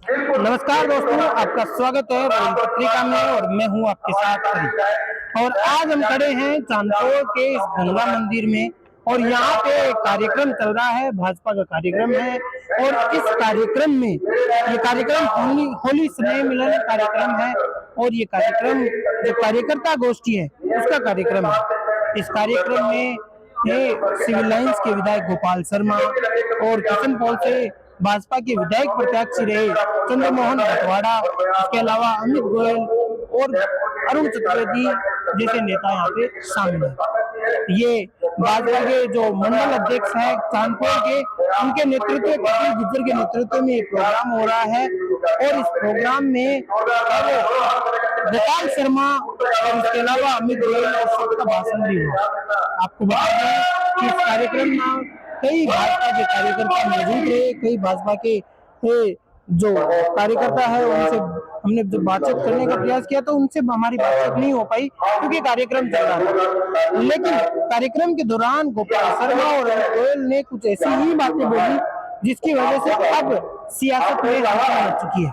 नमस्कार दोस्तों, आपका स्वागत है वरुण पत्रिका में और मैं हूं आपके साथ हरी। और आज हम खड़े हैं चांदपुर के इस गंगा मंदिर में और यहाँ पे एक कार्यक्रम चल रहा है, भाजपा का कार्यक्रम है। और इस कार्यक्रम में ये कार्यक्रम होली स्नेह मिलन कार्यक्रम है और ये कार्यक्रम जो कार्यकर्ता गोष्ठी है उसका कार्यक्रम है। इस कार्यक्रम में ये सिविल लाइंस के विधायक गोपाल शर्मा और किशन पॉल से भाजपा के विधायक प्रत्याशी रहे चंद्रमोहन बटवाड़ा, इसके अलावा अमित गोयल और अरुण चतुर्वेदी जैसे नेता यहाँ पे शामिल है। ये भाजपा के जो मंडल अध्यक्ष है चांदपुर के, उनके नेतृत्व कपिल गुज्जर के नेतृत्व में एक प्रोग्राम हो रहा है और इस प्रोग्राम में गोपाल शर्मा और इसके अलावा अमित गोयल और सबका भाषण भी हुआ। आपको बता दें कि इस कार्यक्रम में कई भाजपा के कार्यकर्ता मौजूद रहे, कई भाजपा के जो कार्यकर्ता है उनसे हमने जब बातचीत करने का प्रयास किया तो उनसे हमारी बातचीत नहीं हो पाई क्योंकि कार्यक्रम चल रहा था। लेकिन कार्यक्रम के दौरान गोपाल शर्मा और अमित गोयल ने कुछ ऐसी ही बातें बोली जिसकी वजह से अब सियासत में हलचल मच चुकी है।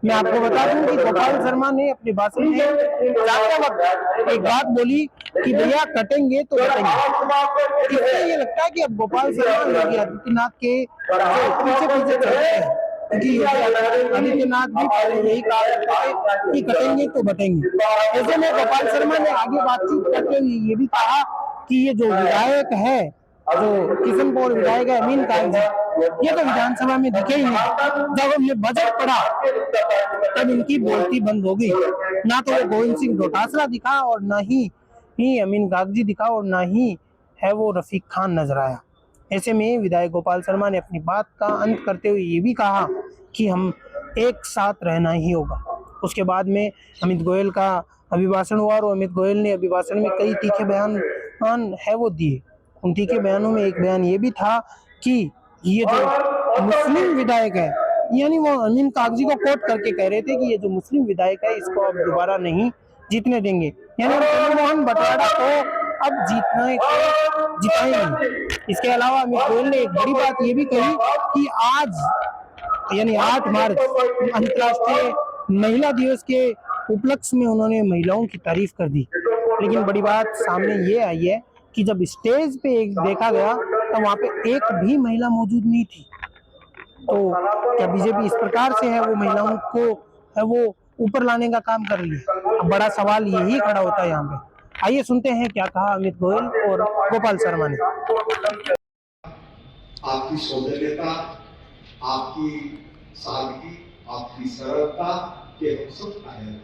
मैं आपको बता दूं कि गोपाल शर्मा ने अपने भाषण में जाते वक्त एक बात बोली कि भैया कटेंगे तो कटेंगे। इससे ये लगता है कि अब गोपाल शर्मा योगी आदित्यनाथ के पीछे पीछे चल रहे हैं क्योंकि योगी आदित्यनाथ भी पहले यही कहा करते थे कि कटेंगे तो बटेंगे। ऐसे में गोपाल शर्मा ने आगे बातचीत करते हुए ये भी कहा कि ये जो विधायक है, जो किशन पॉल विधायक है अमीन कागजी, ये तो विधानसभा में दिखे ही नहीं। जब हमने बजट पढ़ा तब इनकी बोलती बंद हो गई। ना तो वो गोविंद सिंह डोटासरा दिखा और ना ही अमीन कागजी दिखा और ना ही है वो रफीक खान नजर आया। ऐसे में विधायक गोपाल शर्मा ने अपनी बात का अंत करते हुए ये भी कहा कि हम एक साथ रहना ही होगा। उसके बाद में अमित गोयल का अभिभाषण हुआ और अमित गोयल ने अभिभाषण में कई तीखे बयान है वो दिए। उन तीखे बयानों में एक बयान ये भी था कि ये जो मुस्लिम विधायक है, यानी वो अमीन कागजी को कोट करके कह रहे थे कि ये जो मुस्लिम विधायक है इसको अब दोबारा नहीं जीतने देंगे, यानी चंद्रमोहन बटवाड़ा को अब जिताएंगे। इसके अलावा अमित गोयल ने एक बड़ी बात ये भी कही कि आज यानी 8 मार्च अंतर्राष्ट्रीय महिला दिवस के उपलक्ष्य में उन्होंने महिलाओं की तारीफ कर दी। लेकिन बड़ी बात सामने ये आई है कि जब स्टेज पे देखा गया तो वहां पे एक भी महिला मौजूद नहीं थी। तो क्या बीजेपी इस प्रकार से है वो महिलाओं को है वो ऊपर लाने का काम कर रही है? अब बड़ा सवाल यही खड़ा होता है यहाँ पे। आइए सुनते हैं क्या कहा अमित गोयल और गोपाल शर्मा ने। आपकी सौजन्यता, आपकी सादगी, आपकी सरलता के हम सब कायल हैं।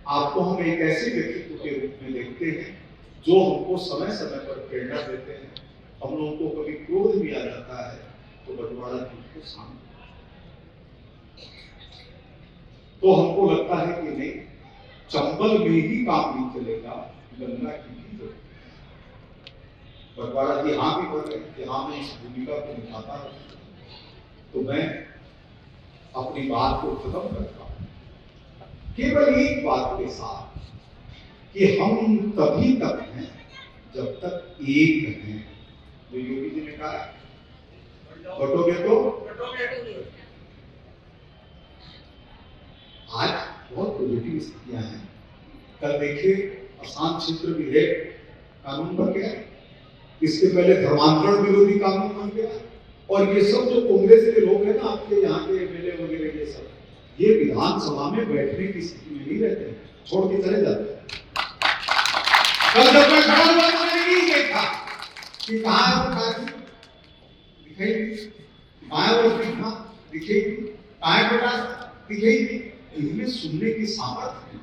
आपको हम एक ऐसे व्यक्तित्व के रूप में देखते हैं जो हमको समय समय पर प्रेरणा देते हैं। हम लोगों को कभी क्रोध भी आ जाता है तो बटवाड़ा जी को सामने तो हमको लगता है कि नहीं, चंबल में ही काम नहीं चलेगा, गंगा की भी जरूरत है। बटवाड़ा जी हाँ भी बोल रहे कि हाँ मैं इस भूमिका को निभाता हूँ। तो मैं अपनी बात को खत्म करता हूँ केवल एक बात के साथ कि हम तभी तक हैं जब तक एक हैं। जो योगी जी ने कहा बटोगे तो आज बहुत पॉजिटिव स्थितियां हैं। कल देखिए आसाम क्षेत्र विधेयक कानून बन गया, इसके पहले धर्मांतरण विरोधी कानून बन गया और ये सब जो कांग्रेस के लोग हैं ना, आपके यहाँ के एमएलए वगैरह ये सब, ये विधानसभा में बैठने की स्थिति में नहीं रहते, छोड़ के चले जाते हैं। कल जब मैं खड़ा हुआ तो मैंने नहीं देखा कि कहाँ दिखेगी, मायावती कहाँ दिखेगी, कहाँ बेटा दिखेगी। इनमें सुनने की सामर्थ्य है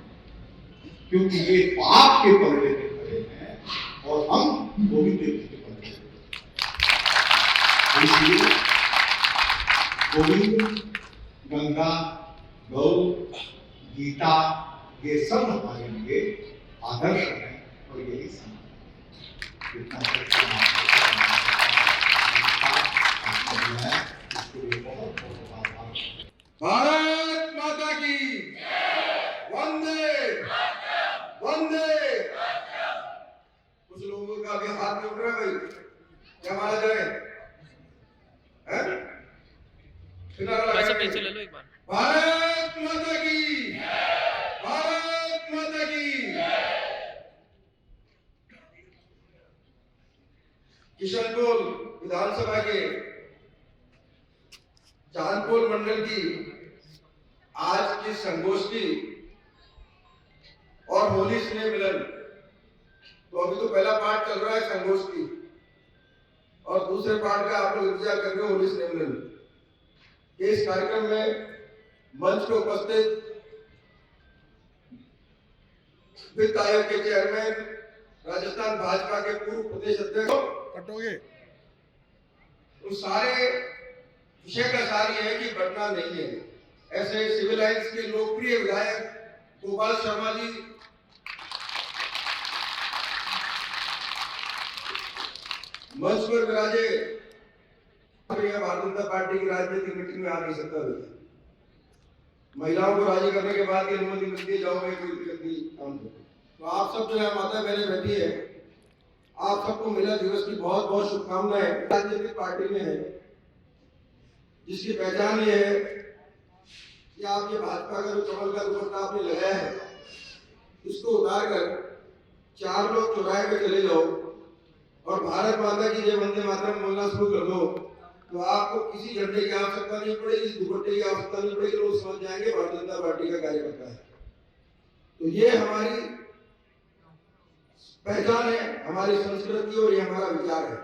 क्योंकि ये पाप के पलड़े पे खड़े हैं और हम गोविंद देव के पलड़े पे। इसलिए गोविंद, गंगा, गौ, गीता ये सब हमारे लिए आदर्श है और यही भारत माता की वंदे वंदे। कुछ लोगों का भी हाथ में उठ रहा है भाई, क्या मारा जाए? पैसे ले लो एक बार। भारत माता की, भारत माता की। किशनपुर विधानसभा के चांदपुर मंडल की आज की संगोष्ठी और होली स्नेह मिलन, तो अभी तो पहला पार्ट चल रहा है संगोष्ठी और दूसरे पार्ट का आप लोग इंतजार कर रहे हो होली स्नेह मिलन। इस कार्यक्रम में मंच पे उपस्थित वित्त आयोग के चेयरमैन, राजस्थान भाजपा के पूर्व प्रदेश अध्यक्ष कटोगे, उन सारे विषय का सार ये है कि बढ़ना नहीं है। ऐसे सिविल लाइन्स के लोकप्रिय विधायक गोपाल शर्मा जी मंच पर विराजे। भारतीय जनता पार्टी की राजनीतिक मीटिंग में आ नहीं सकता। महिलाओं को राजी करने के बाद की अनुमति मिलती है, जाओगे कोई दिक्कत नहीं काम करो। तो आप सब जो है माता बहने बैठी है, आप सबको महिला दिवस की बहुत बहुत शुभकामनाएं। राजनीतिक पार्टी में है जिसकी पहचान ये है कि आप ये भाजपा का जो कमल का दुपट्टा आपने लगाया है, इसको उतार कर 4 लोग चौराहे पे चले जाओ और भारत माता की जय वंदे मातरम बोलना शुरू कर दो, तो आपको किसी झंडे की आवश्यकता नहीं पड़ेगी, इस दुपट्टे की आवश्यकता नहीं पड़ेगी। लोग समझ जाएंगे भारतीय जनता पार्टी का कार्यकर्ता है। तो ये हमारी पहचान है, हमारी संस्कृति और ये हमारा विचार है।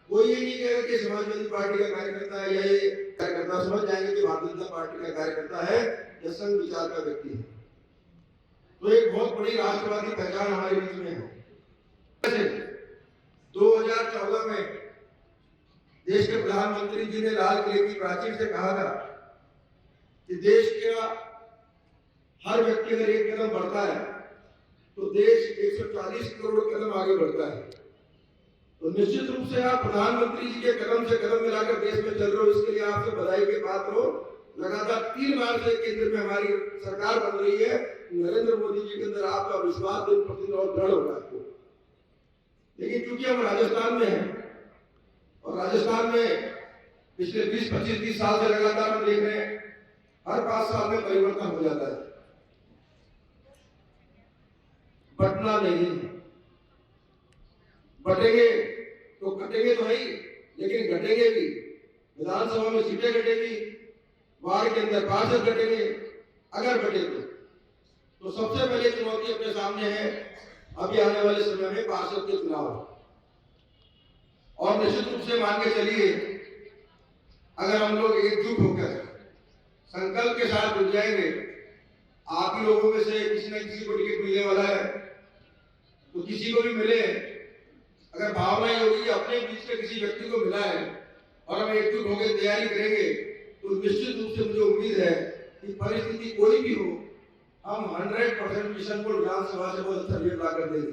कोई ये नहीं कहेगा कि समाजवादी पार्टी का कार्यकर्ता है या ये कार्यकर्ता, समझ जाएंगे कि भारतीय जनता पार्टी का कार्यकर्ता है या संघ विचार का व्यक्ति है। तो एक बहुत बड़ी राष्ट्रवादी पहचान हमारे बीच में है। 2014 में देश के प्रधानमंत्री जी ने लाल किले की प्राचीर से कहा था कि देश का हर व्यक्ति अगर एक कदम बढ़ता है तो देश 140 करोड़ कदम आगे बढ़ता है। तो निश्चित रूप से आप प्रधानमंत्री जी के कदम से कदम मिलाकर देश में चल रहे हो, इसके लिए आपसे बधाई के पात्र हो। लगातार 3 बार से केंद्र में हमारी सरकार बन रही है। नरेंद्र मोदी जी के अंदर आपका विश्वास दिन प्रतिदिन और दृढ़ होगा आपको। लेकिन चूंकि हम राजस्थान में हैं और राजस्थान में पिछले 20, 25, 30 साल से लगातार हम देख रहे हैं हर 5 साल में परिवर्तन हो जाता है। बटना नहीं, बटेंगे तो कटेंगे तो है ही, लेकिन घटेंगे भी। विधानसभा में सीटें घटेगी, वार्ड के अंदर पार्षद घटेंगे अगर घटे तो सबसे पहले चुनौती अपने सामने है अभी आने वाले समय में पार्षद के चुनाव। और निश्चित रूप से मान के चलिए, अगर हम लोग एकजुट होकर संकल्प के साथ जुट जाएंगे, आप ही लोगों में से किसी न किसी को टिकट मिलने वाला है, तो किसी को भी मिले, अगर भावना ये होगी कि अपने बीच में किसी व्यक्ति को मिला है और हम एकजुट होकर तैयारी करेंगे, तो निश्चित रूप से मुझे उम्मीद है कि परिस्थिति कोई भी हो, हम 100% किशनपुर विधानसभा से बहुत अच्छा रिजल्ट ला कर देंगे।